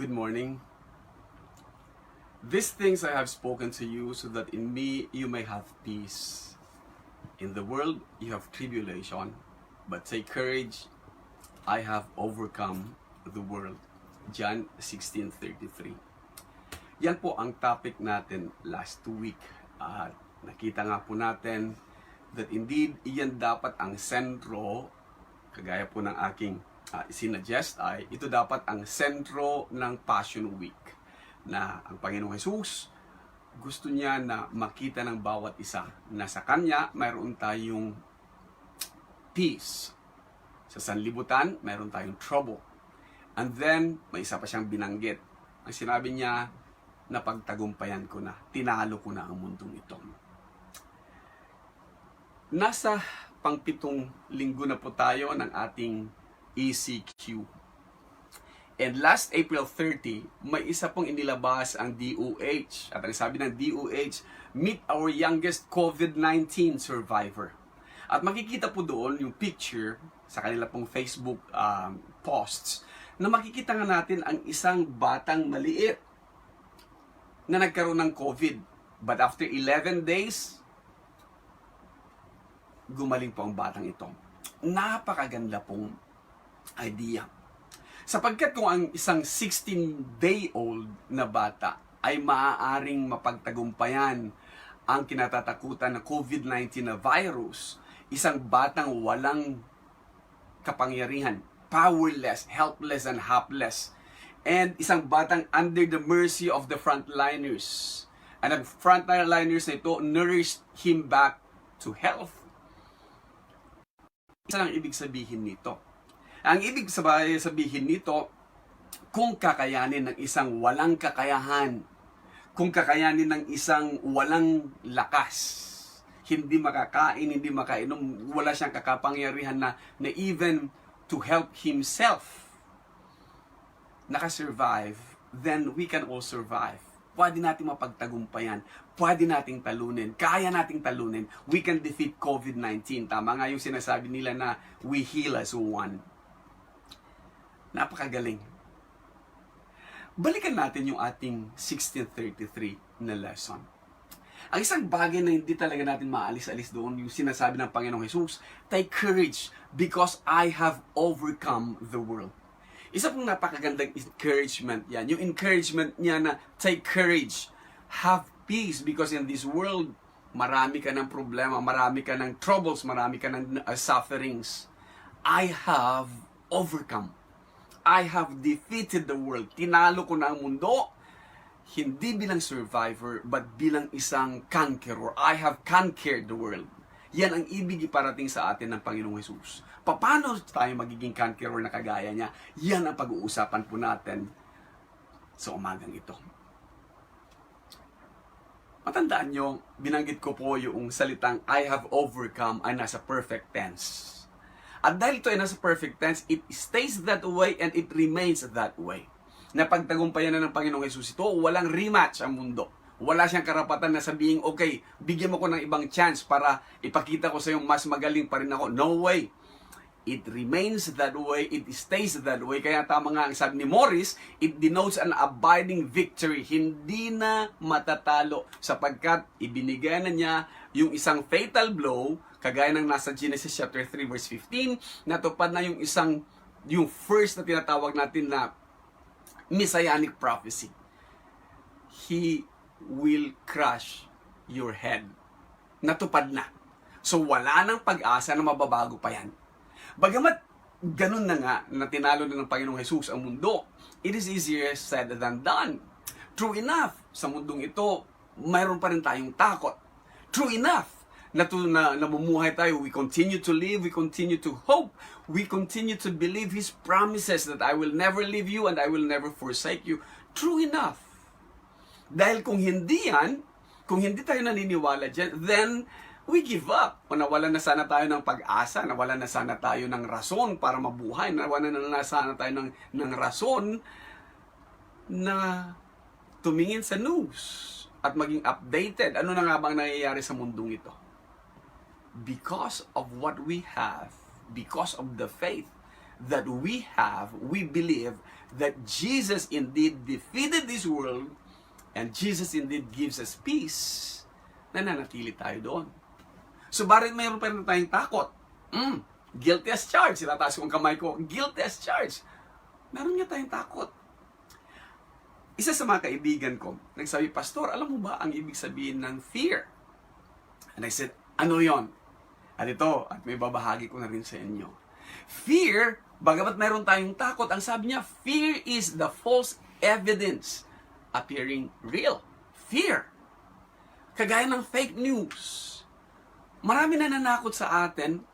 Good morning. These things I have spoken to you so that in me you may have peace. In the world you have tribulation, but take courage, I have overcome the world. John 16:33. Yan po ang topic natin last week. At nakita nga po natin that indeed iyan dapat ang sentro, kagaya po ng aking sinuggest ay ito dapat ang sentro ng Passion Week, na ang Panginoong Jesus gusto niya na makita ng bawat isa na sa Kanya mayroon tayong peace. Sa sanlibutan, mayroon tayong trouble. And then, may isa pa siyang binanggit. Ang sinabi niya, napagtagumpayan ko na, tinalo ko na ang mundong ito. Nasa pang-7 linggo na po tayo ng ating ECQ. And last April 30, may isa pong inilabas ang DOH. At ang sabi ng DOH, meet our youngest COVID-19 survivor. At makikita po doon yung picture sa kanila pong Facebook posts na makikita nga natin ang isang batang maliit na nagkaroon ng COVID. But after 11 days, gumaling po ang batang ito. Napakaganda pong idea. Sapagkat kung ang isang 16-day-old na bata ay maaaring mapagtagumpayan ang kinatatakutan na COVID-19 na virus, isang batang walang kapangyarihan, powerless, helpless, and hapless, and isang batang under the mercy of the frontliners. And ang frontliners na ito nourished him back to health. Isa lang ibig sabihin nito. Ang ibig sabihin nito, kung kakayanin ng isang walang kakayahan, kung kakayanin ng isang walang lakas, hindi makakain, hindi makainom, wala siyang kakapangyarihan na even to help himself, nakasurvive, then we can all survive. Pwede natin mapagtagumpayan, pwede nating talunin, kaya nating talunin, we can defeat COVID-19. Tama nga yung sinasabi nila na we heal as one. Napakagaling. Balikan natin yung ating 1633 na lesson. Ang isang bagay na hindi talaga natin maalis-alis doon, yung sinasabi ng Panginoong Jesus, take courage because I have overcome the world. Isa pong napakagandang encouragement yan. Yung encouragement niya na take courage, have peace because in this world, marami ka ng problema, marami ka ng troubles, marami ka ng sufferings. I have overcome. I have defeated the world. Tinalo ko na ang mundo, hindi bilang survivor, but bilang isang conqueror. I have conquered the world. Yan ang ibig iparating sa atin ng Panginoong Jesus. Paano tayo magiging conqueror na kagaya niya? Yan ang pag-uusapan po natin sa umagang ito. Matandaan nyo, binanggit ko po yung salitang I have overcome ay nasa perfect tense. At dahil ito ay nasa perfect tense, it stays that way and it remains that way. Napagtagumpayan na ng Panginoong Jesus ito, walang rematch ang mundo. Wala siyang karapatan na sabihin, okay, bigyan mo ko ng ibang chance para ipakita ko sa iyo mas magaling pa rin ako. No way. It remains that way, it stays that way. Kaya tama nga ang sabi ni Morris, it denotes an abiding victory. Hindi na matatalo sapagkat ibinigay na niya yung isang fatal blow, kagaya ng nasa Genesis chapter 3 verse 15, natupad na yung first na tinatawag natin na messianic prophecy. He will crush your head. Natupad na. So wala nang pag-asa na mababago pa yan. Bagamat ganun na nga na tinalo na ng Panginoong Jesus ang mundo, it is easier said than done. True enough, sa mundong ito, mayroon pa rin tayong takot. True enough, na namumuhay tayo, we continue to live, we continue to hope, we continue to believe His promises that I will never leave you and I will never forsake you. True enough. Dahil kung hindi yan, kung hindi tayo naniniwala dyan, then we give up. O nawalan na sana tayo ng pag-asa, nawalan na sana tayo ng rason para mabuhay, nawalan na sana tayo ng rason na tumingin sa news at maging updated. Ano na nga bang nangyayari sa mundong ito? Because of what we have, because of the faith that we believe that Jesus indeed defeated this world and Jesus indeed gives us peace, nananatili tayo doon. So, bakit mayroon pa rin tayong takot? Guilty as charged. Sinataas ko ang kamay ko. Guilty as charged. Meron nga tayong takot. Isa sa mga kaibigan ko, nagsabi, Pastor, alam mo ba ang ibig sabihin ng fear? And I said, ano yon? At ito, at may babahagi ko na rin sa inyo. Fear, bagamat mayroon tayong takot, ang sabi niya, fear is the false evidence appearing real. Fear. Kagaya ng fake news. Marami na nanakot sa atin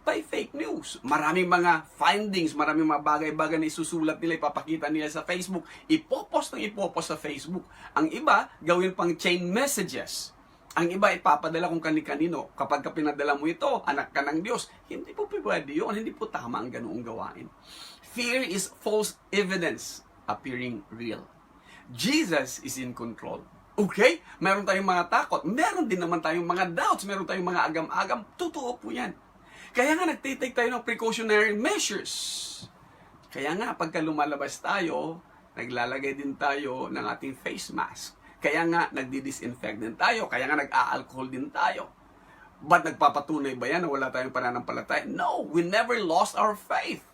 by fake news. Maraming mga findings, maraming mga bagay-bagay na isusulat nila, ipapakita nila sa Facebook, ipopost sa Facebook. Ang iba, gawin pang chain messages. Ang iba, ipapadala kung kani-kanino. Kapag pinadala mo ito, anak ka ng Diyos. Hindi po pwede yun. Hindi po tama ang ganoong gawain. Fear is false evidence appearing real. Jesus is in control. Okay? Meron tayong mga takot. Meron din naman tayong mga doubts. Meron tayong mga agam-agam. Totoo po yan. Kaya nga nagtitake tayo ng precautionary measures. Kaya nga pagka lumalabas tayo, naglalagay din tayo ng ating face mask. Kaya nga nagdi-disinfect din tayo. Kaya nga nag-a-alcohol din tayo. But nagpapatunay ba yan na wala tayong pananampalataya? No, we never lost our faith.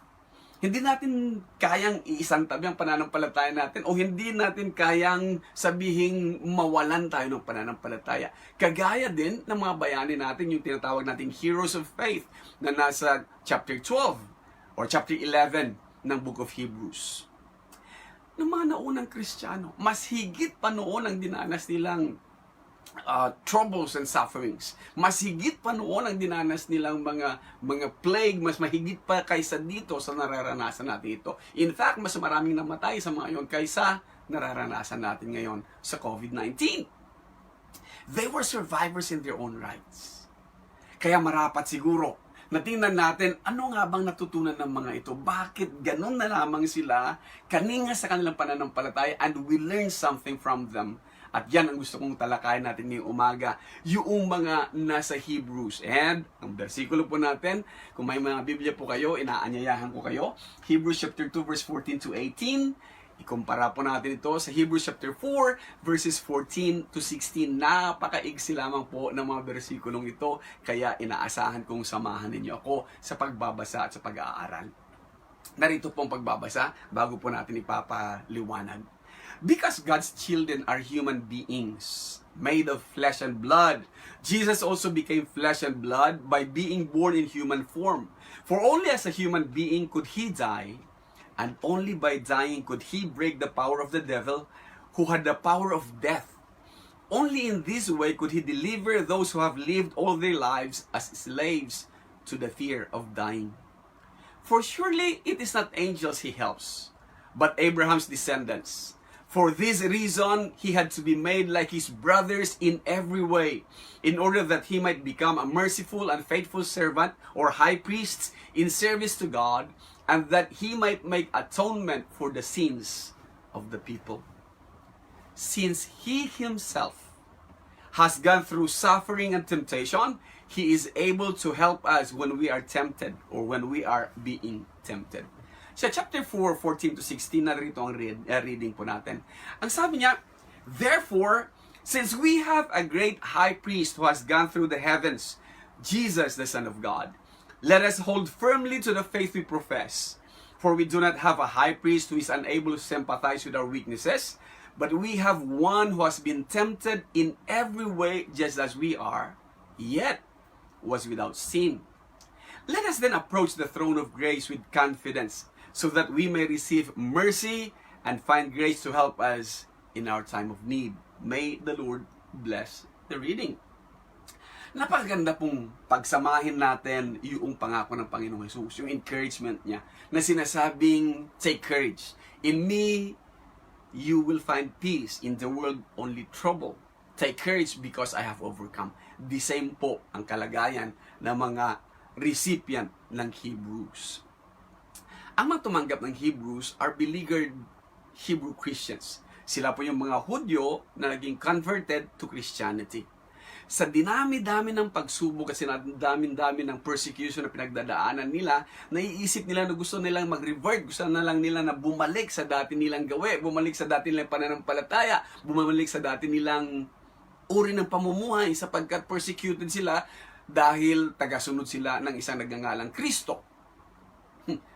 Hindi natin kayang iisang tabi ang pananampalataya natin o hindi natin kayang sabihing mawalan tayo ng pananampalataya. Kagaya din ng mga bayani natin, yung tinatawag nating heroes of faith na nasa chapter 12 or chapter 11 ng Book of Hebrews. Ng mga naunang Kristiyano, mas higit pa noon ang dinanas nilang troubles and sufferings. Mas higit pa noon ang dinanas nilang mga plague, mas mahigit pa kaysa dito sa nararanasan natin ito. In fact, mas maraming namatay sa mga yon kaysa nararanasan natin ngayon sa COVID-19. They were survivors in their own rights. Kaya marapat siguro na tingnan natin, ano nga bang natutunan ng mga ito? Bakit ganun na lamang sila kaninga sa kanilang pananampalataya and we learn something from them? At yan ang gusto kong talakayin natin ngayong umaga, yung mga nasa Hebrews. And ang versikulo po natin, kung may mga Biblia po kayo, inaanyayahan ko kayo. Hebrews chapter 2 verse 14 to 18. Ikumpara po natin ito sa Hebrews chapter 4 verses 14 to 16. Napakaigsi lamang po ng mga versikulong ito. Kaya inaasahan kong samahan ninyo ako sa pagbabasa at sa pag-aaral. Narito po ang pagbabasa bago po natin ipapaliwanag. Because God's children are human beings, made of flesh and blood, Jesus also became flesh and blood by being born in human form. For only as a human being could He die, and only by dying could He break the power of the devil, who had the power of death. Only in this way could He deliver those who have lived all their lives as slaves to the fear of dying. For surely it is not angels He helps, but Abraham's descendants. For this reason, He had to be made like His brothers in every way, in order that He might become a merciful and faithful servant or high priest in service to God, and that He might make atonement for the sins of the people. Since He Himself has gone through suffering and temptation, He is able to help us when we are tempted or when we are being tempted. Sa chapter 4, 14 to 16, narito ang reading po natin. Ang sabi niya, therefore, since we have a great high priest who has gone through the heavens, Jesus, the Son of God, let us hold firmly to the faith we profess. For we do not have a high priest who is unable to sympathize with our weaknesses, but we have one who has been tempted in every way just as we are, yet was without sin. Let us then approach the throne of grace with confidence, so that we may receive mercy and find grace to help us in our time of need. May the Lord bless the reading. Napakaganda pong pagsamahin natin yung pangako ng Panginoong Hesus, yung encouragement niya, na sinasabing, take courage. In me, you will find peace. In the world, only trouble. Take courage because I have overcome. The same po ang kalagayan ng mga recipient ng Hebrews. Ang mga tumanggap ng Hebrews are beleaguered Hebrew Christians. Sila po yung mga Hudyo na naging converted to Christianity. Sa dinami-dami ng pagsubok at dami-dami ng persecution na pinagdadaanan nila, naiisip nila na gusto nilang mag-revert, gusto na lang nila na bumalik sa dati nilang gawe, bumalik sa dati nilang pananampalataya, bumalik sa dati nilang uri ng pamumuhay sapagkat persecuted sila dahil tagasunod sila ng isang nagngangalang Kristo.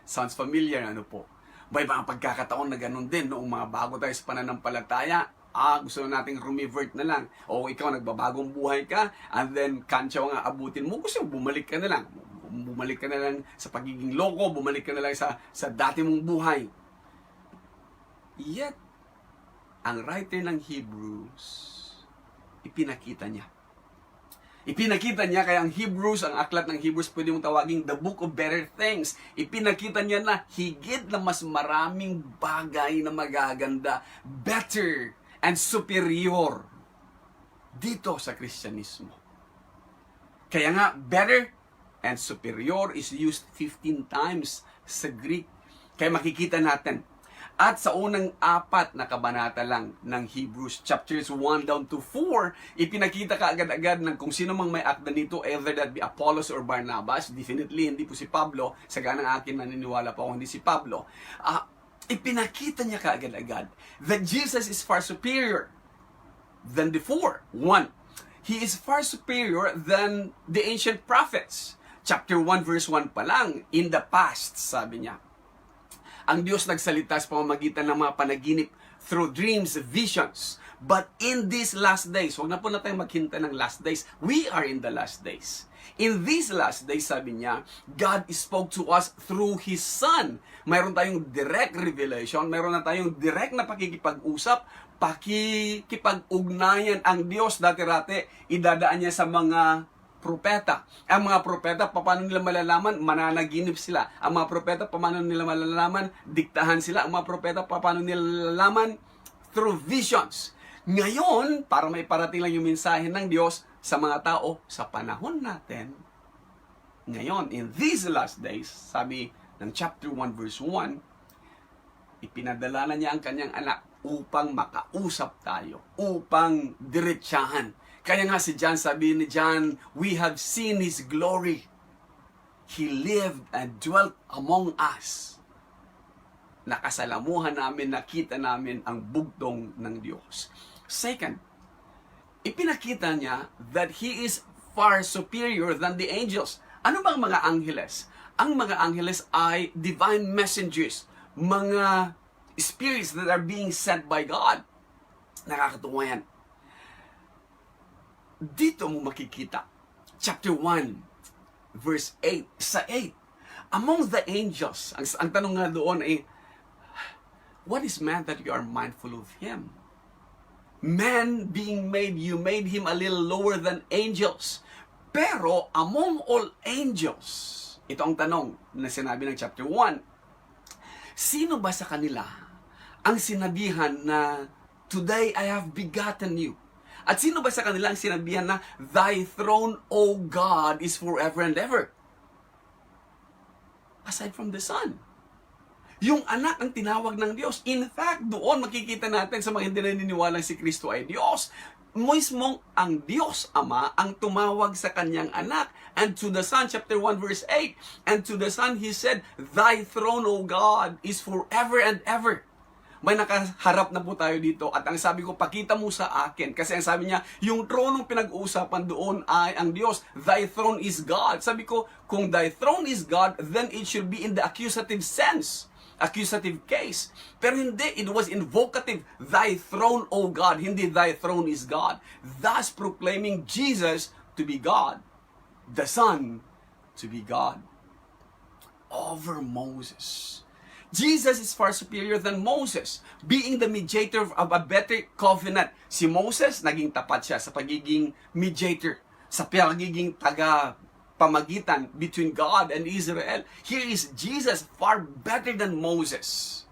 Sounds familiar, ano po? May mga pagkakataon na ganun din noong mga bago tayo sa pananampalataya. Gusto nating rumevert na lang. O ikaw, nagbabagong buhay ka, and then kantsaw nga abutin mo, gusto mo, bumalik ka na lang. Bumalik ka na lang sa pagiging loko, bumalik ka na lang sa dati mong buhay. Yet, ang writer ng Hebrews, ipinakita niya. Ipinakita niya, kaya ang Hebrews, ang aklat ng Hebrews, pwede mong tawaging the book of better things. Ipinakita niya na higit na mas maraming bagay na magaganda, better and superior dito sa Kristyanismo. Kaya nga, better and superior is used 15 times sa Greek. Kaya makikita natin. At sa unang 4 na kabanata lang ng Hebrews, chapters 1 down to 4, ipinakita ka agad-agad ng kung sino mang may akda nito, either that be Apollos or Barnabas. Definitely, hindi po si Pablo. Sa ganang akin, naniniwala pa ako, hindi si Pablo. Ipinakita niya ka agad-agad that Jesus is far superior than before. 1, He is far superior than the ancient prophets. Chapter 1 verse 1 pa lang, in the past, sabi niya. Ang Diyos nagsalita sa pamamagitan ng mga panaginip through dreams, visions. But in these last days, huwag na po na tayong maghintay ng last days. We are in the last days. In these last days, sabi niya, God spoke to us through His Son. Mayroon tayong direct revelation, mayroon na tayong direct na pakikipag-usap, pakikipag-ugnayan. Ang Diyos dati-rate, idadaan niya sa mga propeta. Ang mga propeta, paano nila malalaman? Mananaginip sila. Ang mga propeta, paano nila malalaman? Diktahan sila. Ang mga propeta, paano nila malalaman? Through visions. Ngayon, para may parating lang yung mensahe ng Diyos sa mga tao sa panahon natin, ngayon, in these last days, sabi ng chapter 1 verse 1, ipinadala na niya ang kanyang anak upang makausap tayo, upang diretsahan. Kaya nga si John, sabi ni John, we have seen His glory. He lived and dwelt among us. Nakasalamuhan namin, nakita namin ang bugtong ng Diyos. Second, ipinakita niya that He is far superior than the angels. Ano bang mga angheles? Ang mga angheles ay divine messengers, mga spirits that are being sent by God. Nakakatuwa yan. Dito mo makikita, chapter 1, verse 8, sa 8, among the angels, ang tanong nga doon ay, what is man that you are mindful of him? Man being made, you made him a little lower than angels. Pero among all angels, ito ang tanong na sinabi ng chapter 1, sino ba sa kanila ang sinabihan na, today I have begotten you? At sino ba sa kanila ang sinabihan na, Thy throne, O God, is forever and ever? Aside from the Son. Yung anak ang tinawag ng Diyos. In fact, doon makikita natin sa mga hindi naniniwalang si Kristo ay Diyos. Mismong ang Diyos Ama ang tumawag sa kanyang anak. And to the Son, chapter 1, verse 8, and to the Son, He said, Thy throne, O God, is forever and ever. May nakaharap na po tayo dito at ang sabi ko, pakita mo sa akin. Kasi ang sabi niya, yung tronong pinag-uusapan doon ay ang Diyos. Thy throne is God. Sabi ko, kung thy throne is God, then it should be in the accusative sense. Accusative case. Pero hindi, it was invocative. Thy throne, O God. Hindi thy throne is God. Thus proclaiming Jesus to be God. The Son to be God. Over Moses. Jesus is far superior than Moses, being the mediator of a better covenant. Si Moses, naging tapat siya sa pagiging mediator, sa pagiging pamagitan between God and Israel. Here is Jesus, far better than Moses.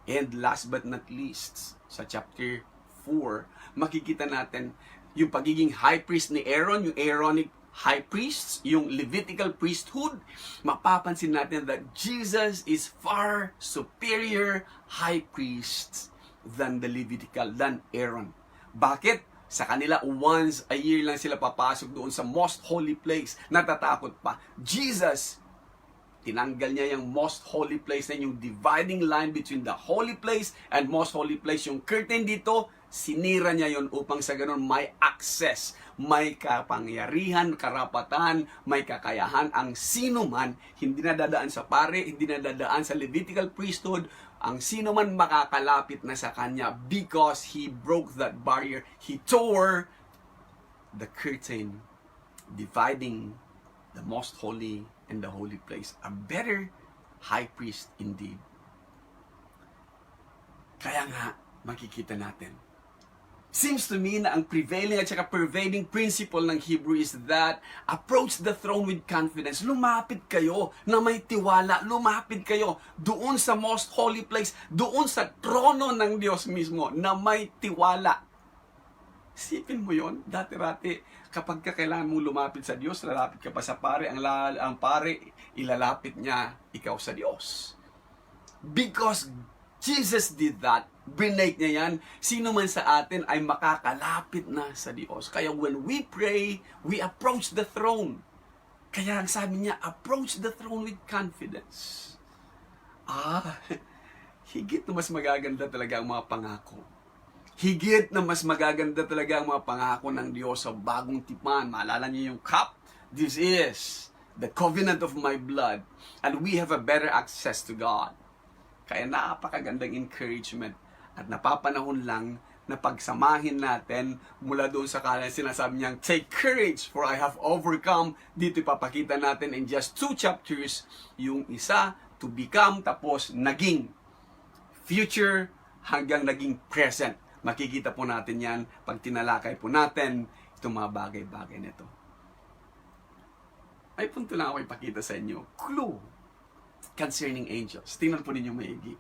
And last but not least, sa chapter 4, makikita natin yung pagiging high priest ni Aaron, yung Aaronic high priests, yung Levitical priesthood. Mapapansin natin that Jesus is far superior high priest than the Levitical, than Aaron. Bakit? Sa kanila, once a year lang sila papasok doon sa most holy place. Natatakot pa. Jesus, tinanggal niya yung most holy place na yung dividing line between the holy place and most holy place. Yung curtain dito, sinira niya yon upang sa ganun may access, may kapangyarihan, karapatan, may kakayahan ang sino man, hindi na dadaan sa pare, hindi na dadaan sa Levitical priesthood, ang sino man makakalapit na sa kanya because he broke that barrier. He tore the curtain dividing the most holy and the holy place. A better high priest indeed. Kaya nga, makikita natin. Seems to me na ang prevailing at saka pervading principle ng Hebrew is that approach the throne with confidence. Lumapit kayo na may tiwala. Lumapit kayo doon sa most holy place, doon sa trono ng Diyos mismo na may tiwala. Isipin mo yon, dati-rati, kapag kailangan mong lumapit sa Diyos, lalapit ka pa sa pare, ang pare, ilalapit niya ikaw sa Diyos. Because Jesus did that, brinake niya yan, sino man sa atin ay makakalapit na sa Diyos. Kaya when we pray, we approach the throne. Kaya ang sabi niya, approach the throne with confidence. Higit na mas magaganda talaga ang mga pangako. Higit na mas magaganda talaga ang mga pangako ng Diyos sa bagong tipan. Maalala niyo yung cup? This is the covenant of my blood. And we have a better access to God. Kaya napakagandang encouragement. At napapanahon lang na pagsamahin natin mula doon sa kanya sinasabi niyang, take courage for I have overcome. Dito ipapakita natin in just 2 chapters yung isa to become tapos naging future hanggang naging present. Makikita po natin yan pag tinalakay po natin itong mga bagay-bagay nito. May punto lang ako ipakita sa inyo. Clue concerning angels. Tingnan po ninyo maigi.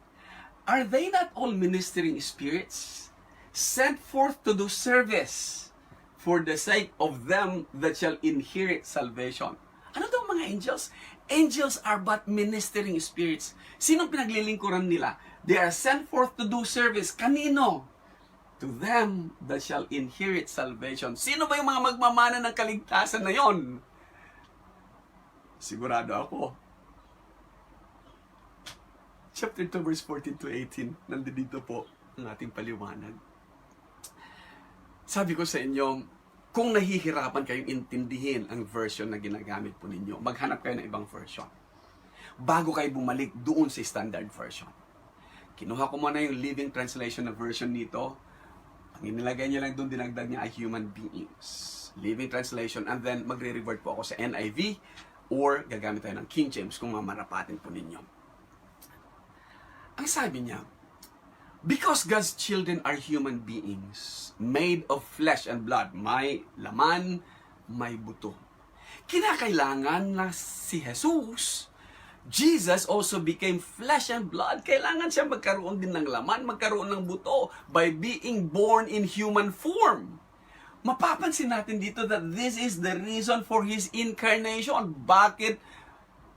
Are they not all ministering spirits sent forth to do service for the sake of them that shall inherit salvation? Ano daw mga angels? Angels are but ministering spirits. Sinong pinaglilingkuran nila? They are sent forth to do service. Kanino? To them that shall inherit salvation. Sino ba yung mga magmamana ng kaligtasan na yon? Sigurado ako. Chapter 2, verse 14 to 18. Nandito po ang ating paliwanag. Sabi ko sa inyo, kung nahihirapan kayong intindihin ang version na ginagamit po ninyo, maghanap kayo ng ibang version. Bago kayo bumalik doon sa standard version. Kinuha ko muna yung Living Translation na version nito. Ang inilagay niya lang doon, dinagdag niya ay human beings. Living Translation. And then, magre-revert po ako sa NIV or gagamit tayo ng King James kung mamarapatin po ninyo. Ang sabi niya, because God's children are human beings, made of flesh and blood, may laman, may buto. Kinakailangan na si Jesus, Jesus also became flesh and blood. Kailangan siya magkaroon din ng laman, magkaroon ng buto by being born in human form. Mapapansin natin dito that this is the reason for His incarnation. Bakit?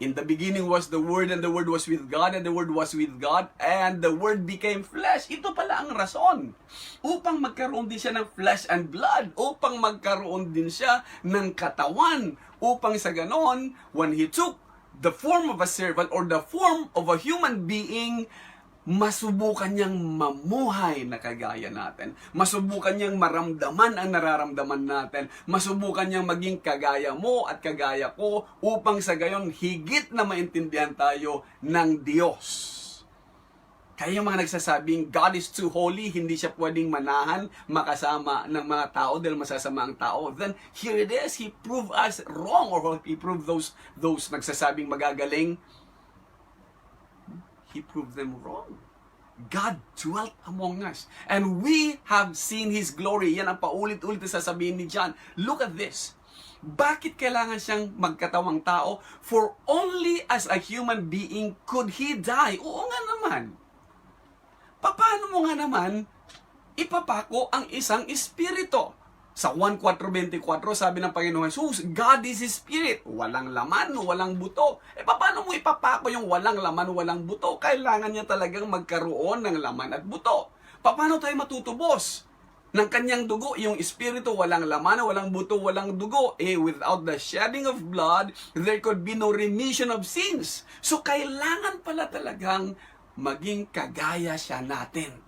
In the beginning was the Word, and the Word was with God, and the Word was with God, and the Word became flesh. Ito pala ang rason. Upang magkaroon din siya ng flesh and blood. Upang magkaroon din siya ng katawan. Upang sa ganon, when He took the form of a servant or the form of a human being, masubukan niyang mamuhay na kagaya natin. Masubukan niyang maramdaman ang nararamdaman natin. Masubukan niyang maging kagaya mo at kagaya ko upang sa gayon higit na maintindihan tayo ng Diyos. Kaya yung mga nagsasabing God is too holy, hindi siya pwedeng manahan, makasama ng mga tao dahil masasama ang tao. Then here it is, He proved us wrong, or He proved those nagsasabing magagaling, He proved them wrong. God dwelt among us. And we have seen His glory. Yan ang paulit-ulit na sasabihin ni John. Look at this. Bakit kailangan siyang magkatawang tao? For only as a human being could He die. Oo nga naman. Paano mo nga naman ipapako ang isang espiritu? Sa 1:4:24, sabi ng Panginoon Jesus, God is His Spirit. Walang laman, walang buto. Paano mo ipapako yung walang laman, walang buto? Kailangan niya talagang magkaroon ng laman at buto. Paano tayo matutubos? ng kanyang dugo, yung espiritu, walang laman, walang buto, walang dugo. Without the shedding of blood, there could be no remission of sins. So, kailangan pala talagang maging kagaya siya natin.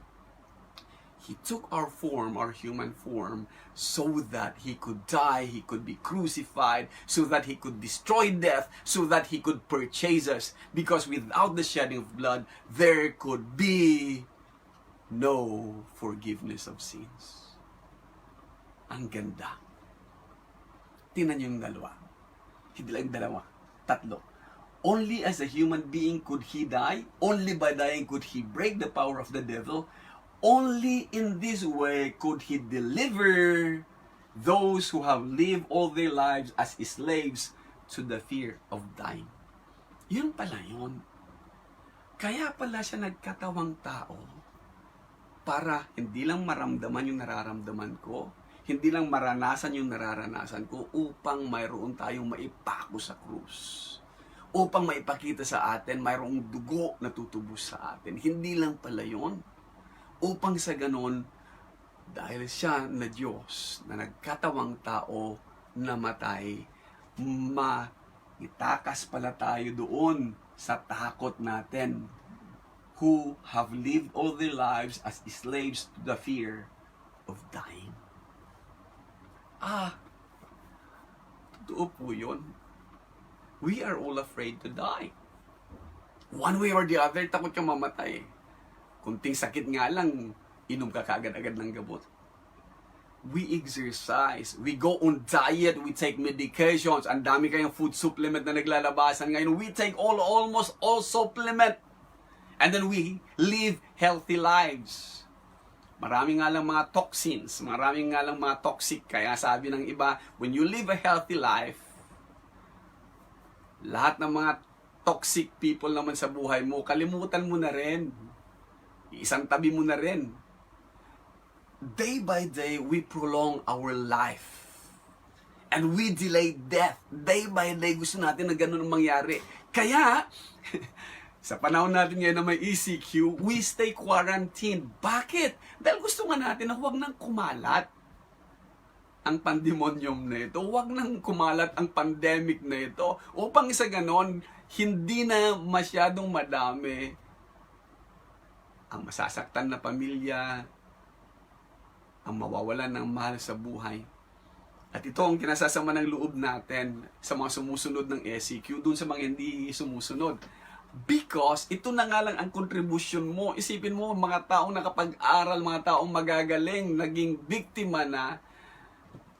He took our form, our human form, so that He could die, He could be crucified, so that He could destroy death, so that He could purchase us. Because without the shedding of blood, there could be no forgiveness of sins. Ang ganda. Tingnan niyo yung dalawa. Hindi lang dalawa. Tatlo. Only as a human being could He die. Only by dying could He break the power of the devil. Only in this way could He deliver those who have lived all their lives as slaves to the fear of dying. Yun pala yun. Kaya pala siya nagkatawang tao para hindi lang maramdaman yung nararamdaman ko, hindi lang maranasan yung nararanasan ko, upang mayroon tayong maipako sa krus. Upang maipakita sa atin, mayroong dugo na tutubos sa atin. Hindi lang pala yun. Upang sa ganon, dahil siya na Diyos, na nagkatawang tao, namatay, maitakas pala tayo doon sa takot natin, who have lived all their lives as slaves to the fear of dying. Totoo po yun. We are all afraid to die. One way or the other, takot kang mamatay. Kunting sakit nga lang, inom ka kaagad-agad ng gamot. We exercise, we go on diet, we take medications, ang dami kayong food supplement na naglalabasan ngayon. We take almost all supplement. And then we live healthy lives. Marami nga lang mga toxins, marami nga lang mga toxic. Kaya sabi ng iba, when you live a healthy life, lahat ng mga toxic people naman sa buhay mo, kalimutan mo na rin. Isang tabi mo na rin. Day by day, we prolong our life. And we delay death. Day by day, gusto natin na ganun ang mangyari. Kaya, sa panahon natin ngayon na may ECQ, we stay quarantined. Bakit? Dahil gusto nga natin na huwag nang kumalat ang pandemonium na ito. Huwag nang kumalat ang pandemic na ito. Upang sa ganon, hindi na masyadong madami ang masasaktan na pamilya, ang mawawalan ng mahal sa buhay. At ito ang kinasasama ng loob natin sa mga sumusunod ng ECQ, dun sa mga hindi sumusunod. Because ito na nga lang ang contribution mo. Isipin mo, mga taong nakapag-aral, mga taong magagaling, naging biktima na,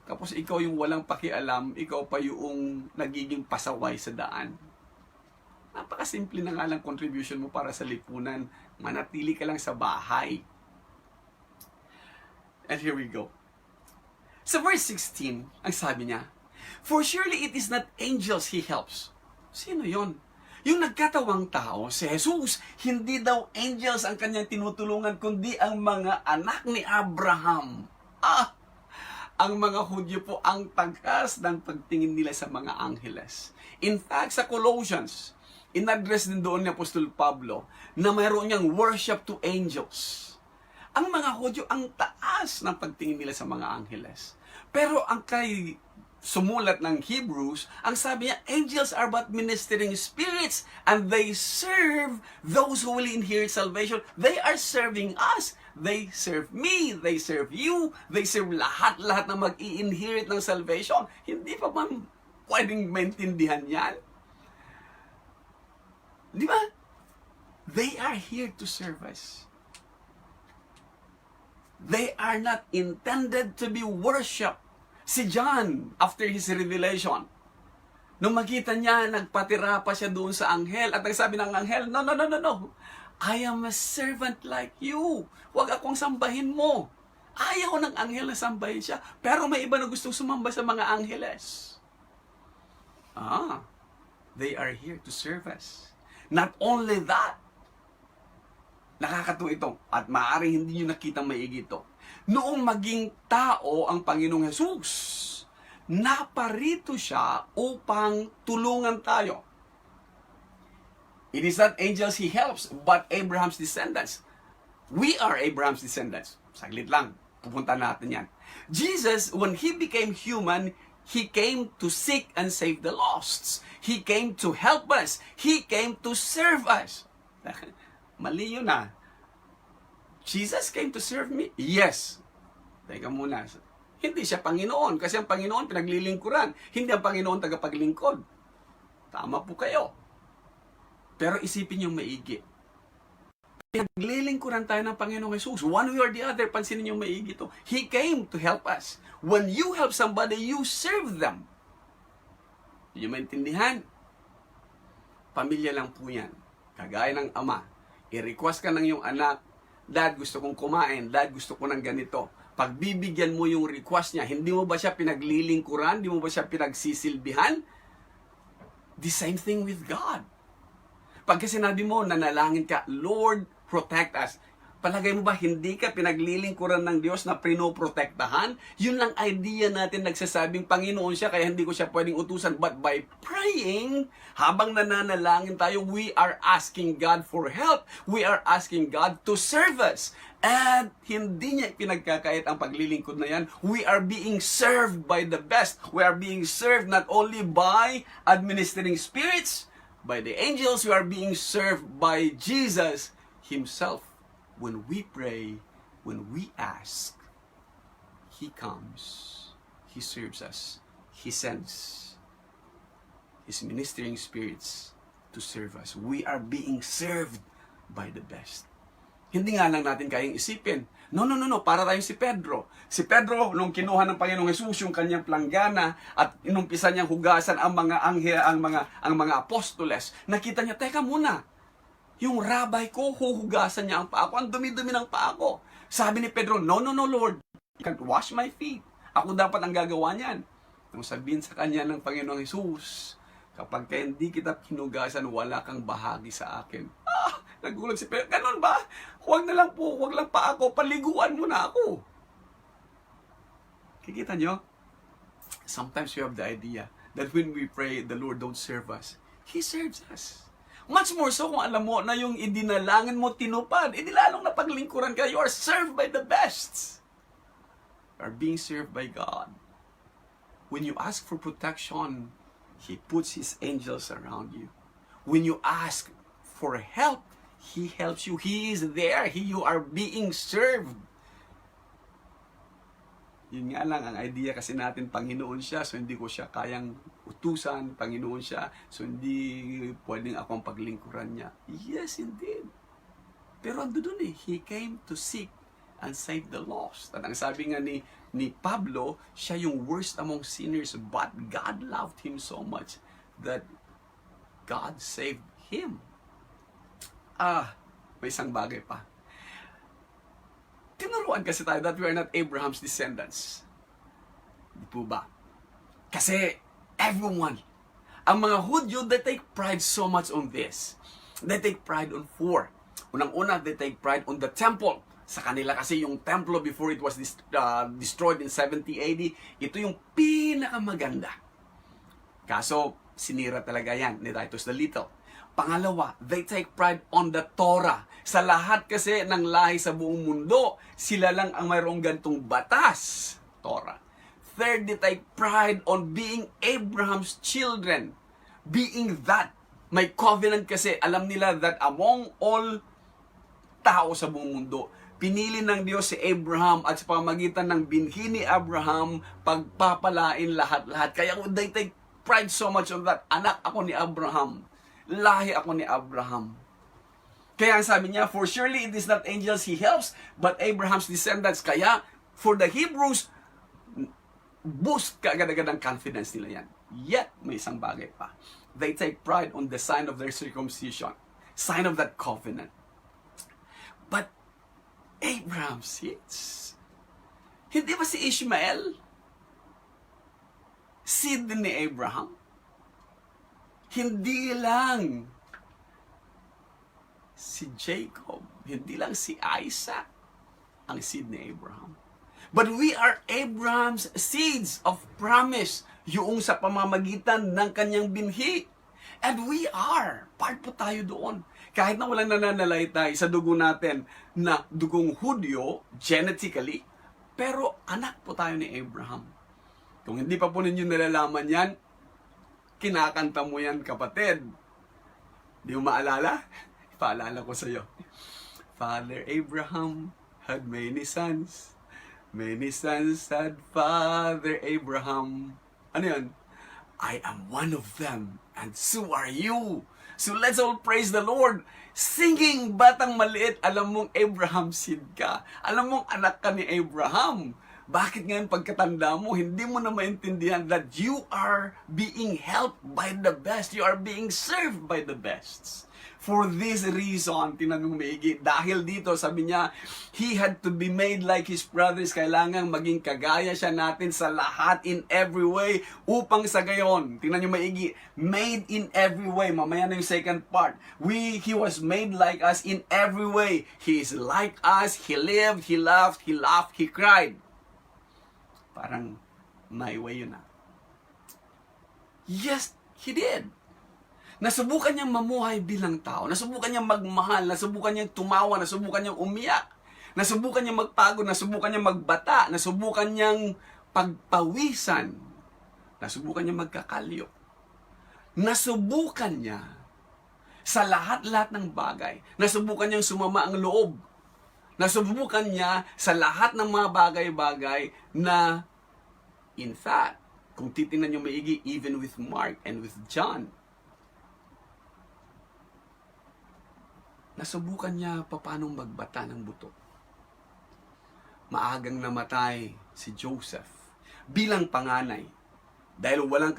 tapos ikaw yung walang pakialam, ikaw pa yung nagiging pasaway sa daan. Napakasimple na nga lang contribution mo para sa lipunan. Manatili ka lang sa bahay. And here we go. Sa verse 16, ang sabi niya, "For surely it is not angels He helps." Sino yon? Yung nagkatawang tao, si Jesus, hindi daw angels ang kanyang tinutulungan, kundi ang mga anak ni Abraham. Ang mga Hudyo po ang tagas ng pagtingin nila sa mga angheles. In fact, sa Colossians, in-address din doon ni Apostol Pablo na mayroon niyang worship to angels. Ang mga Hudyo ang taas ng pagtingin nila sa mga angheles. Pero ang kay sumulat ng Hebrews, ang sabi niya, angels are but ministering spirits and they serve those who will inherit salvation. They are serving us. They serve me. They serve you. They serve lahat-lahat na mag-i-inherit ng salvation. Hindi pa man pwedeng maintindihan yan. Di ba? They are here to serve us. They are not intended to be worshipped. Si John, after his revelation, nung makita niya, nagpatira pa siya doon sa anghel. At nagsabi ng anghel, no. I am a servant like you. Huwag akong sambahin mo. Ayaw ng anghel na sambahin siya. Pero may iba na gustong sumamba sa mga angheles. They are here to serve us. Not only that, nakakatuwa ito, at maaaring hindi nyo nakita maigi ito. Noong maging tao ang Panginoong Jesus, naparito siya upang tulungan tayo. It is not angels He helps, but Abraham's descendants. We are Abraham's descendants. Saglit lang. Pupunta natin yan. Jesus, when He became human, He came to seek and save the lost. He came to help us. He came to serve us. Mali yun ah. Jesus came to serve me? Yes. Teka muna. Hindi siya Panginoon. Kasi ang Panginoon pinaglilingkuran. Hindi ang Panginoon tagapaglingkod. Tama po kayo. Pero isipin yung maigi. Pinaglilingkuran tayo ng Panginoong Jesus. One way or the other, pansinin yung maigi to. He came to help us. When you help somebody, you serve them. Yung maintindihan? Pamilya lang po yan. Kagaya ng ama. I-request ka ng iyong anak, Dad, gusto kong kumain. Dad, gusto ko ng ganito. Pagbibigyan mo yung request niya, hindi mo ba siya pinaglilingkuran? Hindi mo ba siya pinagsisilbihan? The same thing with God. Pagka sinabi mo, nanalangin ka, Lord, protect us. Palagay mo ba, hindi ka pinaglilingkuran ng Diyos na prinoprotektahan? Yun lang idea natin nagsasabing Panginoon siya, kaya hindi ko siya pwedeng utusan. But by praying, habang nananalangin tayo, we are asking God for help. We are asking God to serve us. At hindi niya pinagkakait ang paglilingkod na yan. We are being served by the best. We are being served not only by administering spirits, by the angels. We are being served by Jesus Himself. When we pray, when we ask, He comes. He serves us. He sends His ministering spirits to serve us. We are being served by the best. Hindi nga lang natin kayang isipin. No. Para tayong si Pedro. Si Pedro, nung kinuha ng Panginoong Jesus yung kanyang planggana at inumpisa niyang hugasan ang mga anghel, ang mga apostoles, nakita niya, teka muna, yung rabay ko, huhugasan niya ang paa ko. Ang dumi-dumi ng paa ko. Sabi ni Pedro, no, Lord. You can't wash my feet. Ako dapat ang gagawa niyan. Nung sabihin sa kanya ng Panginoong Jesus, kapag hindi kita hinugasan, wala kang bahagi sa akin. Nagulat si Pedro. Ganun ba? Huwag na lang po, huwag lang paa ko. Paliguan mo na ako. Kikita nyo? Sometimes we have the idea that when we pray, the Lord don't serve us. He serves us. Much more so kung alam mo na yung idinalangin mo tinupad, lalong na paglingkuran ka, you are served by the best. You are being served by God. When you ask for protection, He puts His angels around you. When you ask for help, He helps you. He is there. You are being served. Yun nga lang, ang idea kasi natin, Panginoon siya, so hindi ko siya kayang utusan. Panginoon siya, so hindi pwedeng akong paglingkuran niya. Yes, indeed. Pero ando dun eh, He came to seek and save the lost. At ang sabi nga ni Pablo, siya yung worst among sinners, but God loved him so much that God saved him. May isang bagay pa. Tinuruan kasi tayo that we are not Abraham's descendants. Di po ba? Kasi everyone, ang mga Hudyo, they take pride so much on this. They take pride on four. Unang-una, they take pride on the temple. Sa kanila kasi yung templo before it was destroyed in 70 AD, ito yung pinakamaganda. Kaso, sinira talaga yan ni Titus the Little. Pangalawa, they take pride on the Torah. Sa lahat kasi ng lahi sa buong mundo, sila lang ang mayroong gantong batas, Torah. Third, they take pride on being Abraham's children. Being that. May covenant kasi, alam nila that among all tao sa buong mundo, pinili ng Diyos si Abraham at sa pamagitan ng binhi ni Abraham, pagpapalain lahat-lahat. Kaya they take pride so much on that. Anak ako ni Abraham. Lahi ako ni Abraham. Kaya ang sabi niya, for surely it is not angels He helps, but Abraham's descendants. Kaya, for the Hebrews, boost kaagad-agad ang confidence nila yan. Yet, may isang bagay pa. They take pride on the sign of their circumcision. Sign of that covenant. But, Abraham's seeds. Hindi ba si Ishmael? Seed din ni Abraham? Hindi lang si Jacob, hindi lang si Isaac ang seed ni Abraham. But we are Abraham's seeds of promise, yung sa pamamagitan ng kanyang binhi. And we are, part po tayo doon. Kahit na walang nananalaytay sa dugo natin na dugong Hudyo, genetically, Pero anak po tayo ni Abraham. Kung hindi pa po ninyo nalalaman yan, kinakanta mo yan, kapatid. Di mo maalala? Paalala ko sa iyo. Father Abraham had many sons. Many sons had Father Abraham. Ano yan? I am one of them, and so are you. So let's all praise the Lord. Singing, batang maliit, alam mong Abraham seed ka. Alam mong anak ka ni Abraham. Bakit ngayon pagkatanda mo, hindi mo na maintindihan that you are being helped by the best. You are being served by the best. For this reason, tinanong maigi, dahil dito, sabi niya, he had to be made like his brothers. Kailangang maging kagaya siya natin sa lahat in every way upang sa gayon. Tingnan niyo maigi, made in every way. Mamaya na yung second part. He was made like us in every way. He is like us. He lived, he loved, he laughed, he cried. Parang my way yun na. Yes, he did. Nasubukan niyang mamuhay bilang tao. Nasubukan niyang magmahal. Nasubukan niyang tumawa. Nasubukan niyang umiyak. Nasubukan niyang magpagod. Nasubukan niyang magbata. Nasubukan niyang pagpawisan. Nasubukan niyang magkakalyo. Nasubukan niya sa lahat-lahat ng bagay. Nasubukan niyang sumama ang loob. Nasubukan niya sa lahat ng mga bagay-bagay na, in fact, kung titingnan niyo maigi, even with Mark and with John, nasubukan niya paano magbata ng buto. Maagang namatay si Joseph bilang panganay dahil walang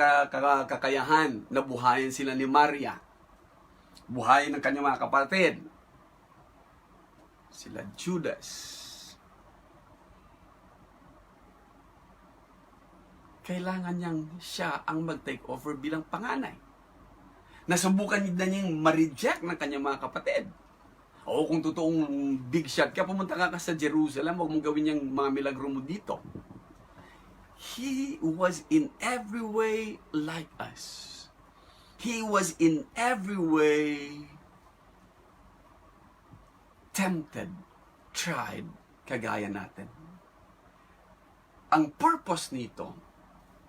kakayahan na buhayin sila ni Maria. Buhayin ng kanyang mga kapatid. Sila Judas. Kailangan niyang siya ang mag-take over bilang panganay. Nasubukan niya niyang ma-reject ng kanyang mga kapatid. O kung totoong big shot ka, pumunta ka sa Jerusalem, huwag mong gawin yung mga milagro mo dito. He was in every way like us. He was in every way tempted, tried, kagaya natin. Ang purpose nito,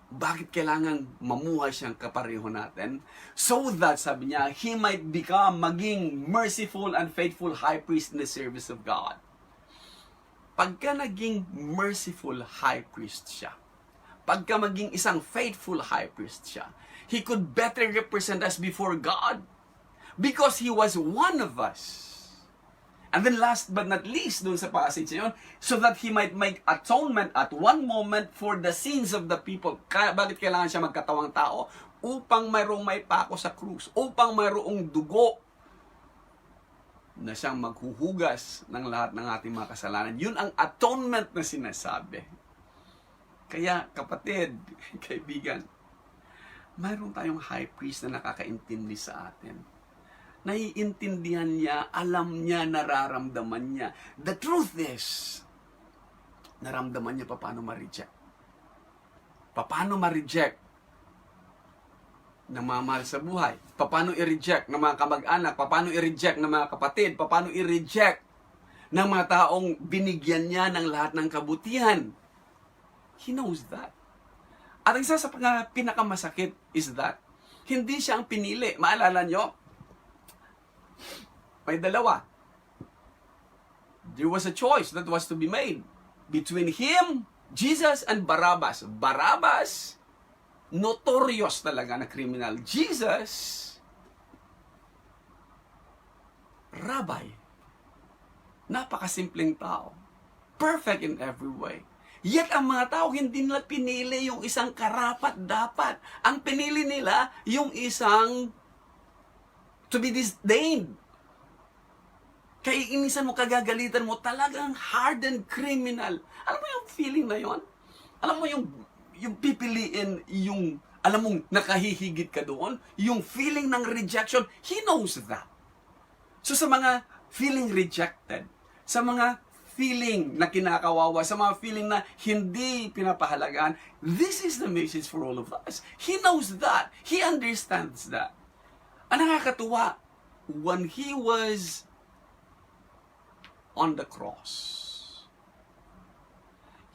bakit kailangan mamuhay siyang kapareho natin? So that, sabi niya, he might become, maging merciful and faithful high priest in the service of God. Pagka naging merciful high priest siya, pagka maging isang faithful high priest siya, he could better represent us before God because he was one of us. And then last but not least, dun sa passage na yun, so that he might make atonement at one moment for the sins of the people. Bakit kailangan siya magkatawang tao? Upang mayroong may pako sa krus. Upang mayroong dugo na siyang maghuhugas ng lahat ng ating mga kasalanan. Yun ang atonement na sinasabi. Kaya, kapatid, kaibigan, mayroon tayong high priest na nakakaintindi sa atin. Naiintindihan niya, alam niya, nararamdaman niya. The truth is, naramdaman niya paano ma-reject. Paano ma-reject ng mga mahal sa buhay. Paano i-reject ng mga kamag-anak. Paano i-reject ng mga kapatid. Paano i-reject ng mga taong binigyan niya ng lahat ng kabutihan. He knows that. At isa sa pinakamasakit is that, hindi siya ang pinili. Maalala niyo, may dalawa. There was a choice that was to be made between him, Jesus, and Barabbas. Barabbas, notorious talaga na criminal. Jesus, rabbi. Napakasimpleng tao. Perfect in every way. Yet ang mga tao hindi nila pinili yung isang karapat-dapat. Ang pinili nila yung isang to be disdained. Kaiinisan mo, kagagalitan mo, talagang hardened criminal. Alam mo yung feeling na yon? Alam mo yung pipiliin, yung, alam mong nakahihigit ka doon, yung feeling ng rejection, he knows that. So sa mga feeling rejected, sa mga feeling na kinakawawa, sa mga feeling na hindi pinapahalagaan, this is the message for all of us. He knows that. He understands that. Ang nakakatuwa, when he was on the cross,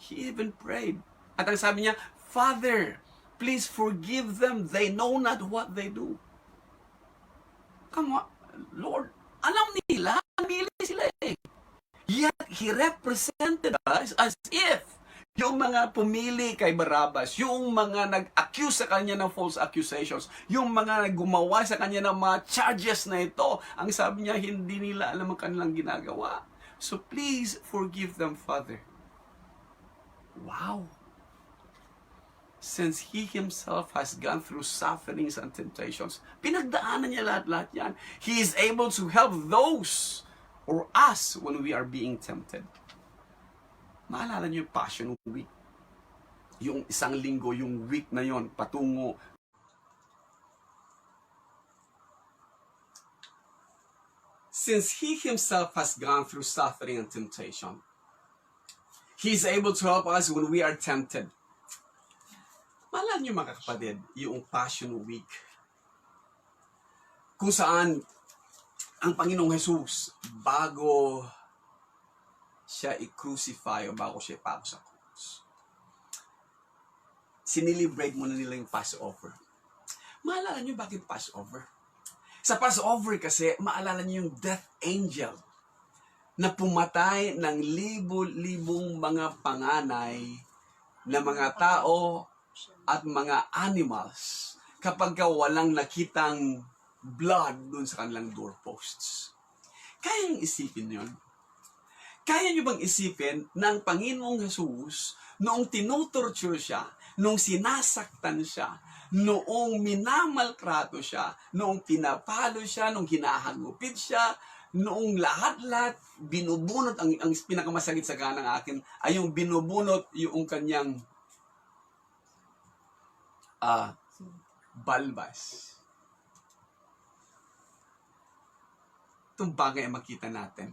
He even prayed. At ang sabi niya, Father, please forgive them. They know not what they do. Come on, Lord, alam nila, namili sila eh. Yet, He represented us as if yung mga pumili kay Barabbas, yung mga nag-accuse sa kanya ng false accusations, yung mga gumawa sa kanya ng mga charges na ito, ang sabi niya, hindi nila alam ang kanilang ginagawa. So please forgive them, Father. Wow! Since He Himself has gone through sufferings and temptations, pinagdaanan niya lahat-lahat yan. He is able to help those or us when we are being tempted. Maalala niyo yung Passion Week? Yung isang linggo, yung week na yon patungo. Since He Himself has gone through suffering and temptation, He is able to help us when we are tempted. Maalala niyo mga kapatid, yung Passion Week, kung saan ang Panginoong Jesus, bago siya i-crucify o bago siya ipako sa cross, sinilibrate muna nila yung Passover. Maalala niyo bakit Passover? Sa Passover kasi, maalala niyo yung death angel na pumatay ng libo-libong mga panganay na mga tao at mga animals kapag walang nakitang blood dun sa kanilang doorposts. Kaya niyong isipin yun? Kaya niyo bang isipin na ang Panginoong Jesus, noong tinutorture siya, noong sinasaktan siya, noong minamaltrato siya, noong pinapalo siya, noong hinahagupit siya, noong lahat-lahat binubunot, ang pinakamasakit sa ganang akin ay yung binubunot yung kanyang balbas. Itong bagay ang makita natin.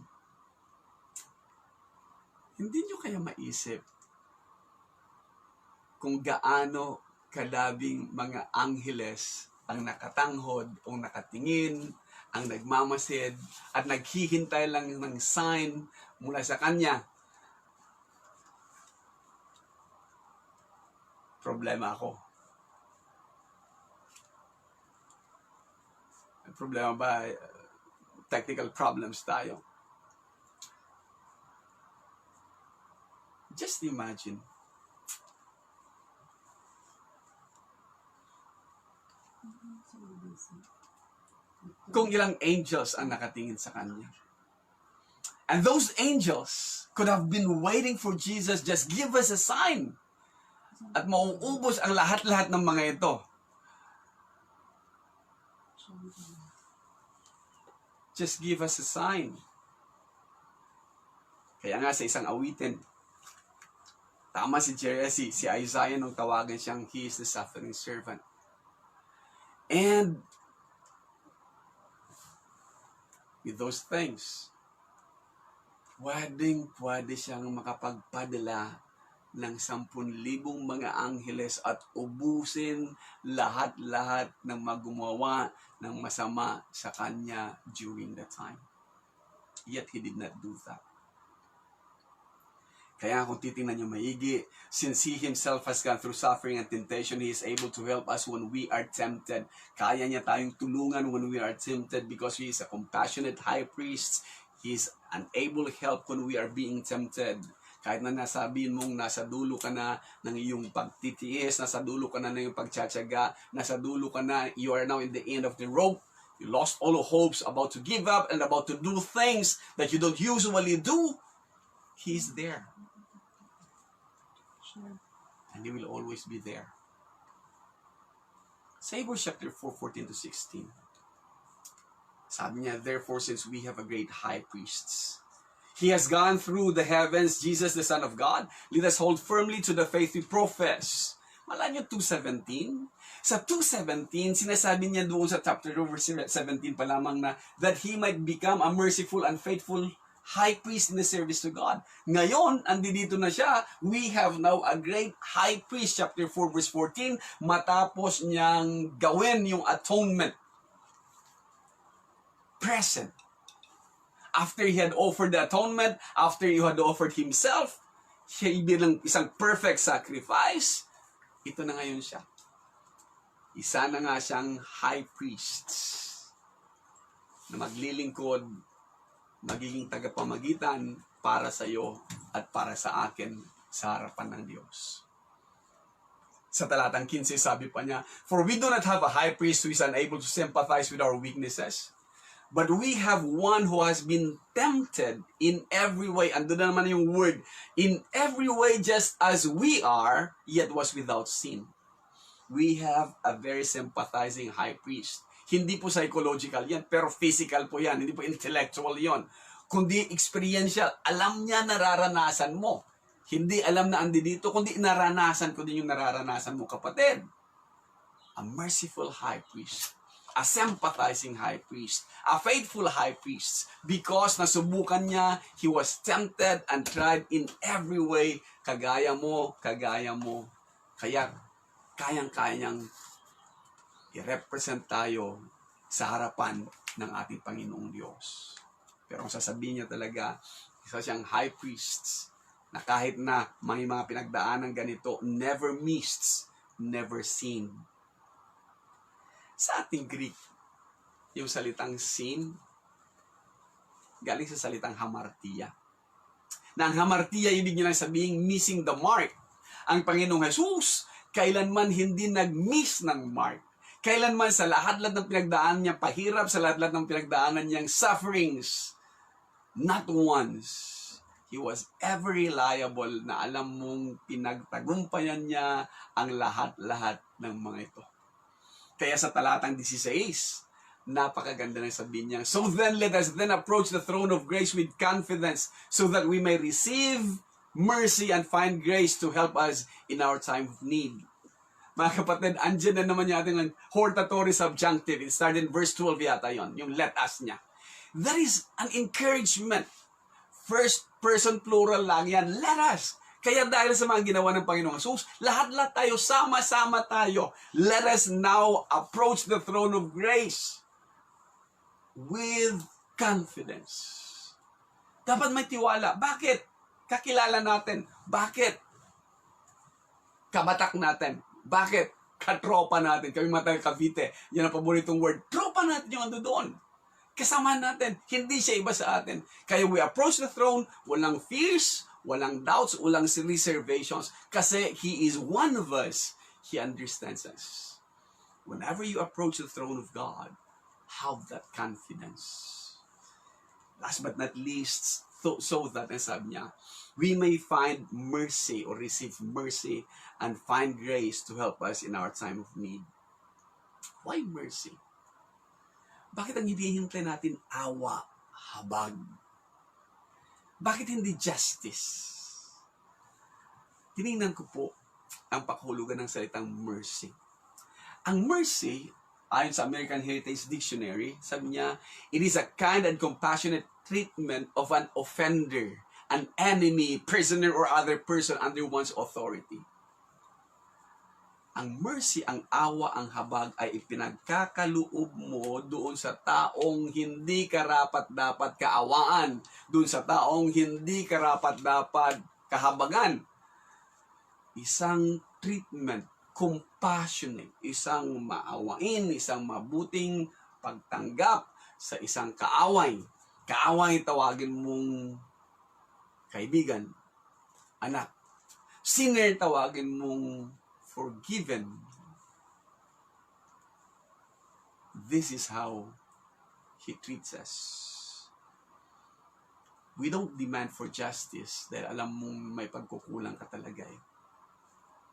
Hindi nyo kaya maisip kung gaano kadabing mga angheles ang nakatanghod o nakatingin, ang nagmamasid, at naghihintay lang ng sign mula sa Kanya. Problema ako. Problema ba? Technical problems tayo. Just imagine. Kung ilang angels ang nakatingin sa Kanya. And those angels could have been waiting for Jesus, just give us a sign. At mauubos ang lahat-lahat ng mga ito. Just give us a sign. Kaya nga sa isang awitin, tama si Jerry, si Isaiah nung tawagan siyang He is the suffering servant. And with those things, pwede siyang makapagpadala ng 10,000 mga angheles at ubusin lahat-lahat ng magumawa ng masama sa Kanya during that time. Yet He did not do that. Kaya kung titingnan niyo maigi, since He Himself has gone through suffering and temptation, He is able to help us when we are tempted. Kaya niya tayong tulungan when we are tempted because He is a compassionate high priest. He is an able help when we are being tempted. Kahit na nasabihin mong nasa dulo ka na ng iyong pagtitiis, nasa dulo ka na ng iyong pagtsatsaga, nasa dulo ka na, you are now in the end of the rope, you lost all hopes, about to give up, and about to do things that you don't usually do, He's there. And He will always be there. Sa Hebrews chapter 4:14-16. Sabi niya, therefore, since we have a great high priest, He has gone through the heavens, Jesus the Son of God, let us hold firmly to the faith we profess. Malala niyo 2:17? Sa 2:17, sinasabi niya doon sa chapter 2, verse 17 pa lamang na, that He might become a merciful and faithful high priest in the service to God. Ngayon, andito na siya, we have now a great high priest, chapter 4, verse 14, matapos niyang gawin yung atonement. Present. After He had offered the atonement, after He had offered Himself, siya bilang isang perfect sacrifice, ito na ngayon siya. Isa na nga siyang high priest na maglilingkod, magiging tagapamagitan para sa iyo at para sa akin sa harapan ng Diyos. Sa talatang 15, sabi pa niya, "For we do not have a high priest who is unable to sympathize with our weaknesses, but we have one who has been tempted in every way," ando na naman yung word, "in every way just as we are, yet was without sin." We have a very sympathizing high priest. Hindi po psychological yan, pero physical po yan. Hindi po intellectual yon. Kundi experiential. Alam niya, nararanasan mo. Hindi alam na andi dito, kundi naranasan ko din yung nararanasan mo, kapatid. A merciful high priest. A sympathizing high priest. A faithful high priest. Because nasubukan niya, he was tempted and tried in every way. Kagaya mo. Kaya, kayang-kaya niyang i-represent tayo sa harapan ng ating Panginoong Diyos. Pero ang sasabihin niya talaga, isa siyang high priest na kahit na may mga pinagdaanan ganito, never missed, never sinned. Sa ating Greek, yung salitang sin, galing sa salitang hamartia. Na ang hamartia, ibig nilang sabihin, missing the mark. Ang Panginoong Jesus, kailanman hindi nag-miss ng mark. Kailanman sa lahat-lahat ng pinagdaanan niyang pahirap, sa lahat-lahat ng pinagdaanan niyang sufferings, not once, he was ever reliable na alam mong pinagtagumpayan niya ang lahat-lahat ng mga ito. Kaya sa talatang 16, napakaganda ng sabihin niya, "So then, let us then approach the throne of grace with confidence so that we may receive mercy and find grace to help us in our time of need." Mga kapatid, andyan na naman yung ating hortatory subjunctive. It started in verse 12 yata yon, yung let us niya. That is an encouragement. First person plural lang yan. Let us. Kaya dahil sa mga ginawa ng Panginoong Jesus, lahat-lahat tayo, sama-sama tayo. Let us now approach the throne of grace with confidence. Dapat may tiwala. Bakit? Kakilala natin. Bakit? Kabatak natin. Bakit? Katropa natin. Kami mga Cavite. Yan ang paboritong word. Tropa natin yung ando doon. Kasama natin. Hindi siya iba sa atin. Kaya we approach the throne, walang fears, walang doubts, walang reservations. Kasi He is one of us. He understands us. Whenever you approach the throne of God, have that confidence. Last but not least, so that, sabi niya, we may find mercy or receive mercy and find grace to help us in our time of need. Why mercy? Bakit ang hinihintay natin awa, habag? Bakit hindi justice? Tinignan ko po ang pakhulugan ng salitang mercy. Ang mercy, ayon sa American Heritage Dictionary, sabi niya, it is a kind and compassionate treatment of an offender, an enemy, prisoner, or other person under one's authority. Ang mercy, ang awa, ang habag ay ipinagkakaloob mo doon sa taong hindi karapat-dapat kaawaan, doon sa taong hindi karapat-dapat kahabagan. Isang treatment, compassionate, isang maawain, isang mabuting pagtanggap sa isang kaaway. Kaaway tawagin mong kaibigan, anak. Sinner tawagin mong forgiven. This is how He treats us. We don't demand for justice dahil alam mong may pagkukulang ka talaga eh.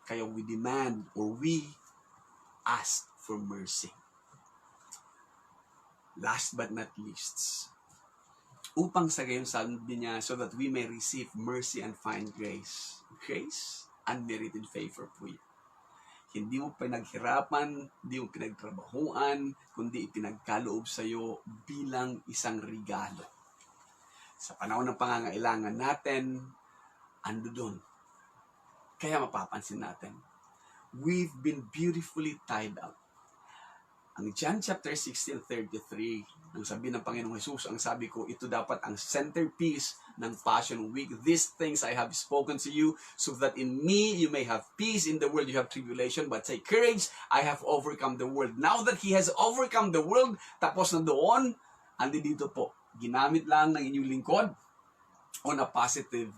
Kaya we demand or we ask for mercy. Last but not least, upang sa gayon sabi niya, so that we may receive mercy and find grace. Grace, unmerited favor po yan. Hindi mo pinaghirapan, hindi mo pinagtrabahuan, kundi ipinagkaloob sa iyo bilang isang regalo. Sa panahon ng pangangailangan natin, ando doon. Kaya mapapansin natin, we've been beautifully tied up. Ang John chapter 16:33, Ang sabi ng Panginoong Jesus, ang sabi ko, ito dapat ang centerpiece ng Passion Week. These things I have spoken to you, so that in me you may have peace. In the world you have tribulation, but take courage, I have overcome the world. Now that He has overcome the world, tapos na doon, andi dito po, ginamit lang ng inyong lingkod on a positive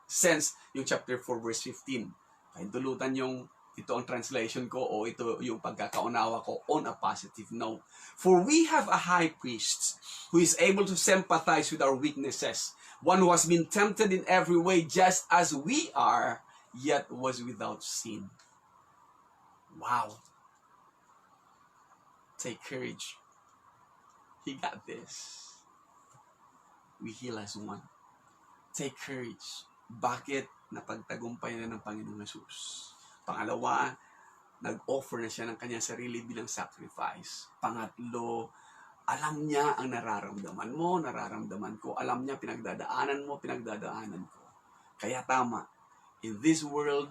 sense, yung chapter 4 verse 15. Kahintulutan yung ito ang translation ko o ito yung pagkakaunawa ko on a positive note. For we have a high priest who is able to sympathize with our weaknesses, one who has been tempted in every way just as we are, yet was without sin. Wow. Take courage. He got this. We heal as one. Take courage. Bakit? Napagtagumpay na ng Panginoong Jesus. Pangalawa, nag-offer na siya ng kanyang sarili bilang sacrifice. Pangatlo, alam niya ang nararamdaman mo, nararamdaman ko. Alam niya pinagdadaanan mo, pinagdadaanan ko. Kaya tama, in this world,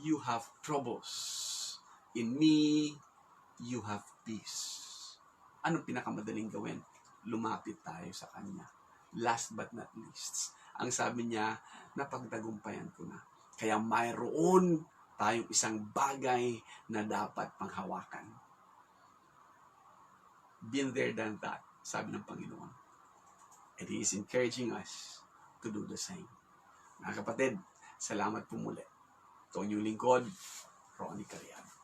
you have troubles. In me, you have peace. Anong pinakamadaling gawin? Lumapit tayo sa Kanya. Last but not least, ang sabi niya, napagtagumpayan ko na. Kaya mayroon tayong isang bagay na dapat panghawakan. Been there, done that, sabi ng Panginoon. And He is encouraging us to do the same. Mga kapatid, salamat po muli. Ito ang inyong lingkod, Ronnie Cariaga.